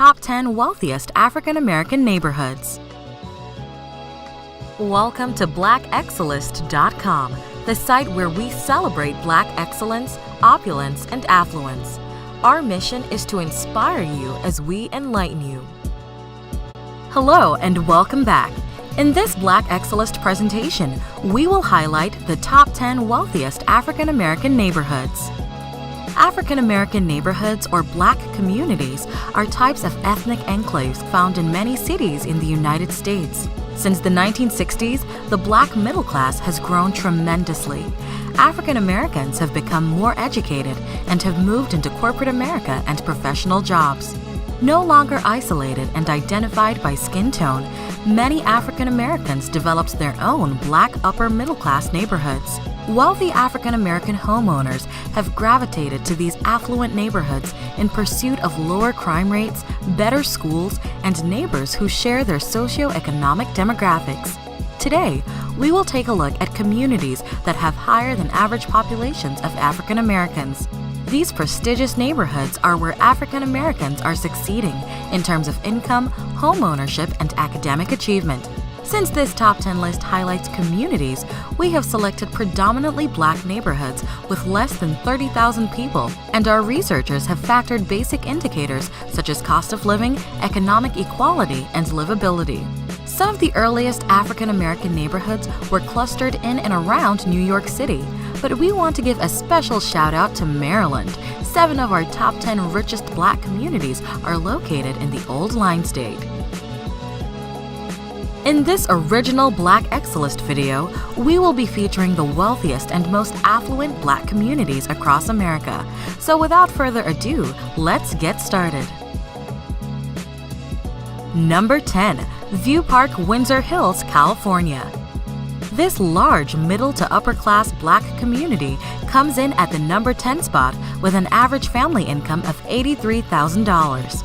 top 10 wealthiest African American neighborhoods. Welcome to blackexcellist.com, the site where we celebrate Black excellence, opulence, and affluence. Our mission is to inspire you as we enlighten you. Hello and welcome back. In this Black Excellist presentation, we will highlight the top 10 wealthiest African American neighborhoods. African American neighborhoods or Black communities are types of ethnic enclaves found in many cities in the United States. Since the 1960s, the Black middle class has grown tremendously. African Americans have become more educated and have moved into corporate America and professional jobs. No longer isolated and identified by skin tone, many African Americans developed their own Black upper middle class neighborhoods. Wealthy African American homeowners have gravitated to these affluent neighborhoods in pursuit of lower crime rates, better schools, and neighbors who share their socioeconomic demographics. Today, we will take a look at communities that have higher than average populations of African Americans. These prestigious neighborhoods are where African Americans are succeeding in terms of income, home ownership, and academic achievement. Since this top 10 list highlights communities, we have selected predominantly Black neighborhoods with less than 30,000 people, and our researchers have factored basic indicators such as cost of living, economic equality, and livability. Some of the earliest African American neighborhoods were clustered in and around New York City, but we want to give a special shout out to Maryland. 7 of our top 10 richest Black communities are located in the Old Line State. In this original Black Excellist video, we will be featuring the wealthiest and most affluent Black communities across America. So without further ado, let's get started. Number 10. View Park, Windsor Hills, California. This large middle to upper class Black community comes in at the number 10 spot with an average family income of $83,000.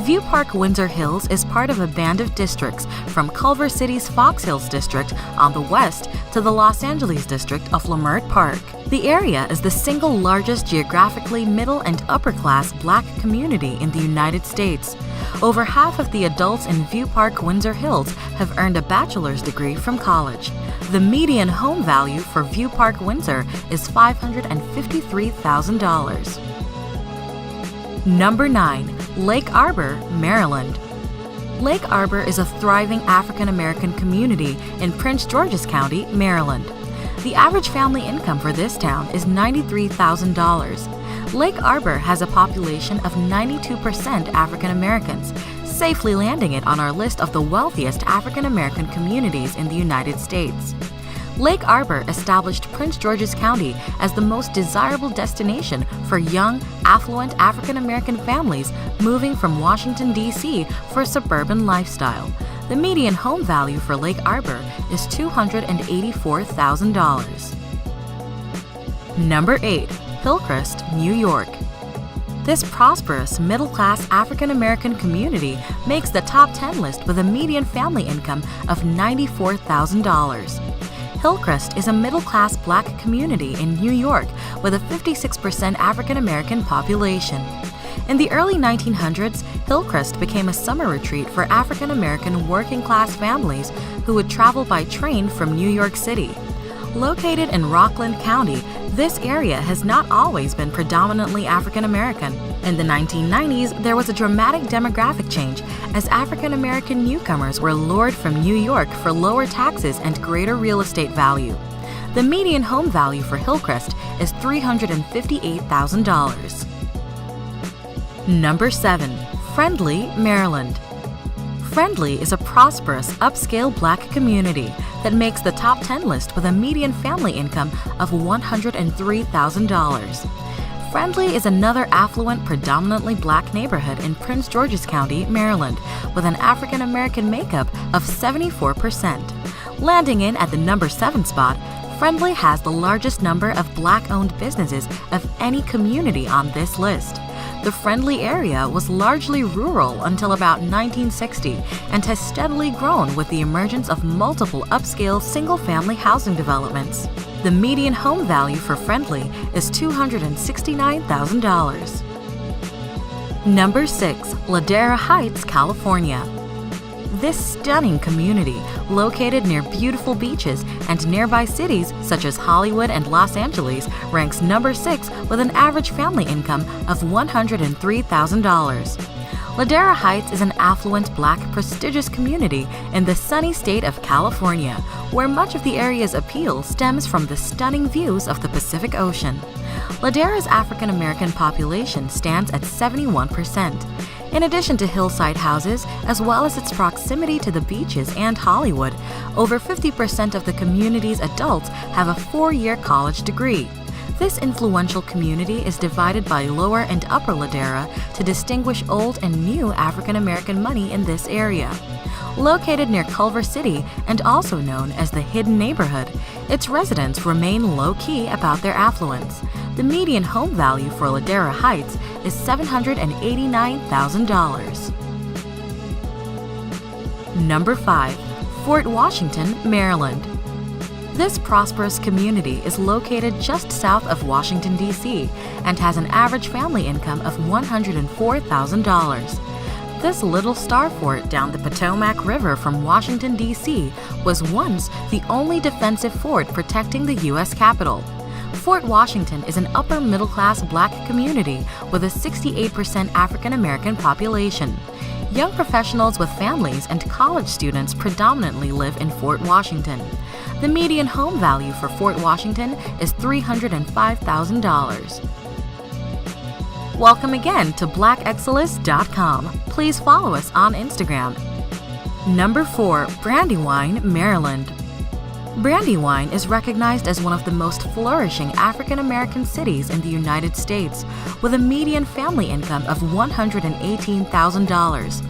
View Park, Windsor Hills is part of a band of districts from Culver City's Fox Hills district on the west to the Los Angeles district of Leimert Park. The area is the single largest geographically middle and upper class Black community in the United States. Over half of the adults in View Park, Windsor Hills have earned a bachelor's degree from college. The median home value for View Park, Windsor is $553,000. Number 9. Lake Arbor, Maryland. Lake Arbor is a thriving African American community in Prince George's County, Maryland. The average family income for this town is $93,000. Lake Arbor has a population of 92% African Americans, safely landing it on our list of the wealthiest African American communities in the United States. Lake Arbor established Prince George's County as the most desirable destination for young, affluent African American families moving from Washington, D.C. for a suburban lifestyle. The median home value for Lake Arbor is $284,000. Number 8. Hillcrest, New York. This prosperous, middle-class African American community makes the top 10 list with a median family income of $94,000. Hillcrest is a middle-class Black community in New York with a 56% African American population. In the early 1900s, Hillcrest became a summer retreat for African American working-class families who would travel by train from New York City. Located in Rockland County, this area has not always been predominantly African American. In the 1990s, there was a dramatic demographic change as African American newcomers were lured from New York for lower taxes and greater real estate value. The median home value for Hillcrest is $358,000. Number 7. Friendly, Maryland. Friendly is a prosperous, upscale Black community that makes the top 10 list with a median family income of $103,000. Friendly is another affluent, predominantly Black neighborhood in Prince George's County, Maryland, with an African American makeup of 74%. Landing in at the number 7 spot, Friendly has the largest number of Black-owned businesses of any community on this list. The Friendly area was largely rural until about 1960 and has steadily grown with the emergence of multiple upscale single-family housing developments. The median home value for Friendly is $269,000. Number 6. Ladera Heights, California. This stunning community, located near beautiful beaches and nearby cities such as Hollywood and Los Angeles, ranks number 6 with an average family income of $103,000. Ladera Heights is an affluent, Black, prestigious community in the sunny state of California, where much of the area's appeal stems from the stunning views of the Pacific Ocean. Ladera's African American population stands at 71%. In addition to hillside houses, as well as its proximity to the beaches and Hollywood, over 50% of the community's adults have a 4-year college degree. This influential community is divided by Lower and Upper Ladera to distinguish old and new African American money in this area. Located near Culver City and also known as the Hidden Neighborhood, its residents remain low-key about their affluence. The median home value for Ladera Heights is $789,000. Number 5. Fort Washington, Maryland. This prosperous community is located just south of Washington, D.C., and has an average family income of $104,000. This little star fort down the Potomac River from Washington, D.C. was once the only defensive fort protecting the U.S. Capitol. Fort Washington is an upper-middle-class Black community with a 68% African-American population. Young professionals with families and college students predominantly live in Fort Washington. The median home value for Fort Washington is $305,000. Welcome again to blackexcellist.com. Please follow us on Instagram. Number 4. Brandywine, Maryland. Brandywine is recognized as one of the most flourishing African American cities in the United States, with a median family income of $118,000.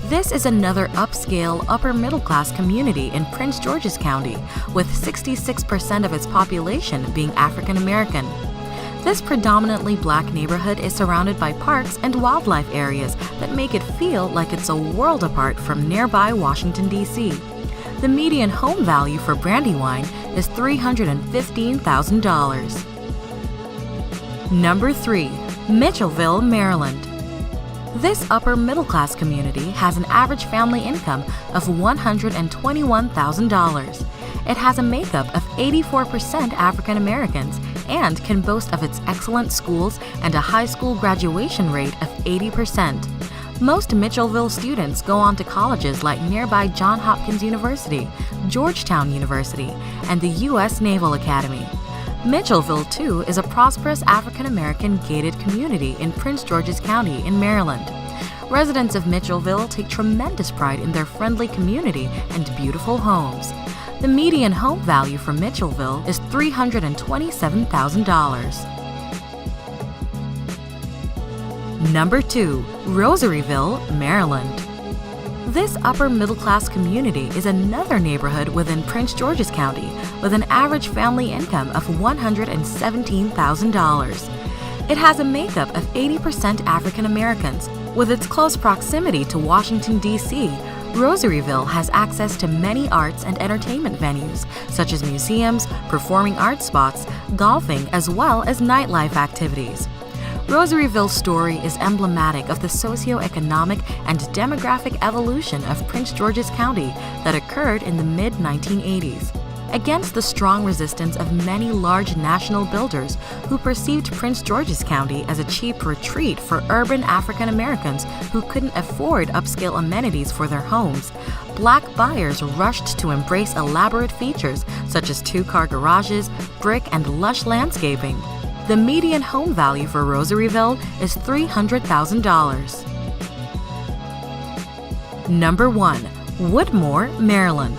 This is another upscale, upper-middle-class community in Prince George's County, with 66% of its population being African American. This predominantly Black neighborhood is surrounded by parks and wildlife areas that make it feel like it's a world apart from nearby Washington, D.C. The median home value for Brandywine is $315,000. Number 3. Mitchellville, Maryland. This upper-middle-class community has an average family income of $121,000. It has a makeup of 84% African Americans and can boast of its excellent schools and a high school graduation rate of 80%. Most Mitchellville students go on to colleges like nearby Johns Hopkins University, Georgetown University, and the U.S. Naval Academy. Mitchellville, too, is a prosperous African American gated community in Prince George's County in Maryland. Residents of Mitchellville take tremendous pride in their friendly community and beautiful homes. The median home value for Mitchellville is $327,000. Number 2. Rosaryville, Maryland. This upper-middle-class community is another neighborhood within Prince George's County with an average family income of $117,000. It has a makeup of 80% African Americans. With its close proximity to Washington, D.C., Rosaryville has access to many arts and entertainment venues, such as museums, performing arts spots, golfing, as well as nightlife activities. Rosaryville's story is emblematic of the socioeconomic and demographic evolution of Prince George's County that occurred in the mid-1980s. Against the strong resistance of many large national builders who perceived Prince George's County as a cheap retreat for urban African Americans who couldn't afford upscale amenities for their homes, Black buyers rushed to embrace elaborate features such as 2-car garages, brick, and lush landscaping. The median home value for Rosaryville is $300,000. Number 1. Woodmore, Maryland.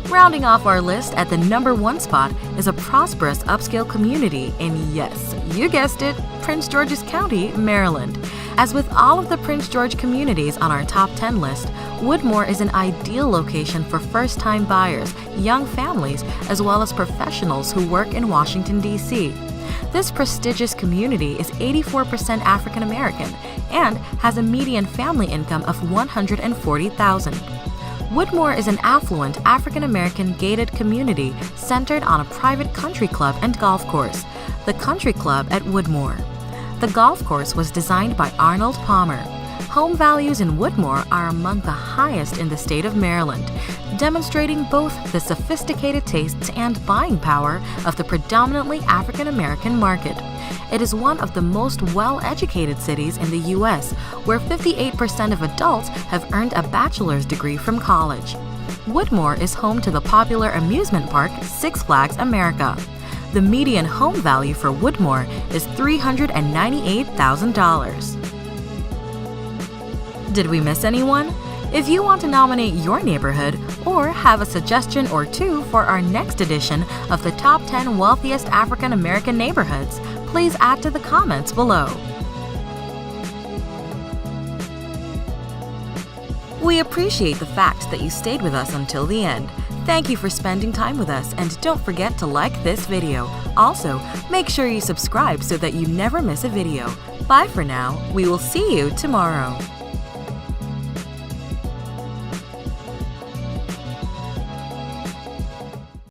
Rounding off our list at the number 1 spot is a prosperous upscale community in, yes, you guessed it, Prince George's County, Maryland. As with all of the Prince George communities on our top 10 list, Woodmore is an ideal location for first-time buyers, young families, as well as professionals who work in Washington, D.C. This prestigious community is 84% African American and has a median family income of $140,000. Woodmore is an affluent African American gated community centered on a private country club and golf course, the Country Club at Woodmore. The golf course was designed by Arnold Palmer. Home values in Woodmore are among the highest in the state of Maryland, demonstrating both the sophisticated tastes and buying power of the predominantly African American market. It is one of the most well-educated cities in the U.S., where 58% of adults have earned a bachelor's degree from college. Woodmore is home to the popular amusement park Six Flags America. The median home value for Woodmore is $398,000. Did we miss anyone? If you want to nominate your neighborhood or have a suggestion or two for our next edition of the Top 10 Wealthiest African American Neighborhoods, please add to the comments below. We appreciate the fact that you stayed with us until the end. Thank you for spending time with us, and don't forget to like this video. Also, make sure you subscribe so that you never miss a video. Bye for now. We will see you tomorrow.